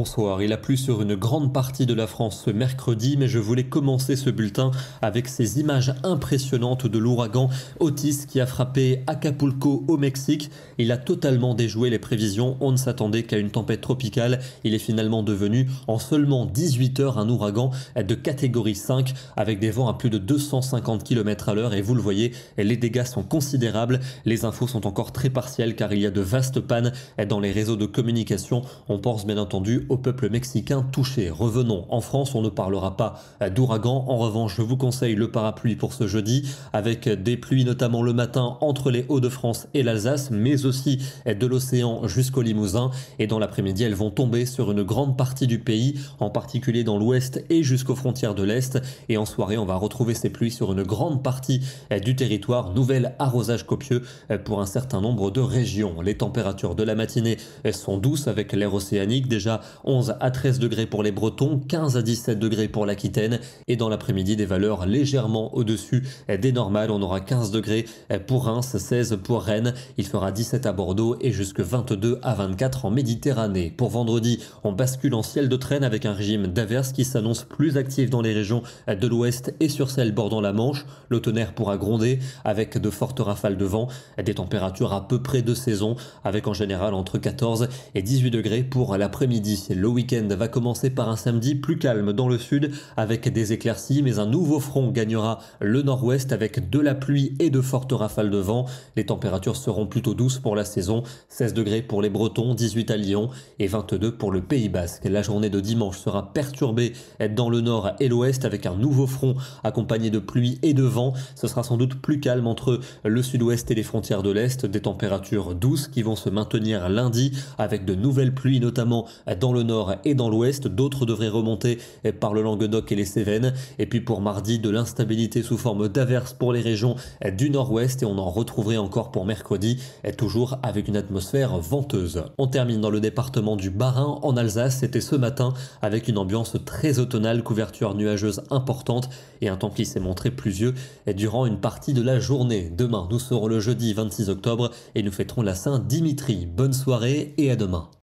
Bonsoir, il a plu sur une grande partie de la France ce mercredi, mais je voulais commencer ce bulletin avec ces images impressionnantes de l'ouragan Otis qui a frappé Acapulco au Mexique. Il a totalement déjoué les prévisions, on ne s'attendait qu'à une tempête tropicale. Il est finalement devenu en seulement 18 heures un ouragan de catégorie 5 avec des vents à plus de 250 km à l'heure et vous le voyez, les dégâts sont considérables. Les infos sont encore très partielles car il y a de vastes pannes dans les réseaux de communication. On pense bien entendu au peuple mexicain touché. Revenons en France, on ne parlera pas d'ouragan. En revanche, je vous conseille le parapluie pour ce jeudi avec des pluies notamment le matin entre les Hauts-de-France et l'Alsace, mais aussi de l'océan jusqu'au Limousin. Et dans l'après-midi, elles vont tomber sur une grande partie du pays, en particulier dans l'ouest et jusqu'aux frontières de l'Est. Et en soirée, on va retrouver ces pluies sur une grande partie du territoire. Nouvel arrosage copieux pour un certain nombre de régions. Les températures de la matinée sont douces avec l'air océanique. Déjà 11 à 13 degrés pour les Bretons, 15 à 17 degrés pour l'Aquitaine. Et dans l'après-midi, des valeurs légèrement au-dessus des normales. On aura 15 degrés pour Reims, 16 pour Rennes. Il fera 17 à Bordeaux et jusque 22 à 24 en Méditerranée. Pour vendredi, on bascule en ciel de traîne avec un régime d'averses qui s'annonce plus actif dans les régions de l'ouest et sur celles bordant la Manche. Le tonnerre pourra gronder avec de fortes rafales de vent, des températures à peu près de saison avec en général entre 14 et 18 degrés pour l'après-midi. Le week-end va commencer par un samedi plus calme dans le sud avec des éclaircies, mais un nouveau front gagnera le nord-ouest avec de la pluie et de fortes rafales de vent. Les températures seront plutôt douces pour la saison, 16 degrés pour les Bretons, 18 à Lyon et 22 pour le Pays Basque. La journée de dimanche sera perturbée dans le nord et l'ouest avec un nouveau front accompagné de pluie et de vent. Ce sera sans doute plus calme entre le sud-ouest et les frontières de l'est, des températures douces qui vont se maintenir lundi avec de nouvelles pluies notamment dans le nord et dans l'ouest. D'autres devraient remonter par le Languedoc et les Cévennes. Et puis pour mardi, de l'instabilité sous forme d'averses pour les régions du nord-ouest et on en retrouverait encore pour mercredi, toujours avec une atmosphère venteuse. On termine dans le département du Bas-Rhin en Alsace. C'était ce matin avec une ambiance très automnale, couverture nuageuse importante et un temps qui s'est montré pluvieux durant une partie de la journée. Demain, nous serons le jeudi 26 octobre et nous fêterons la Saint-Dimitri. Bonne soirée et à demain.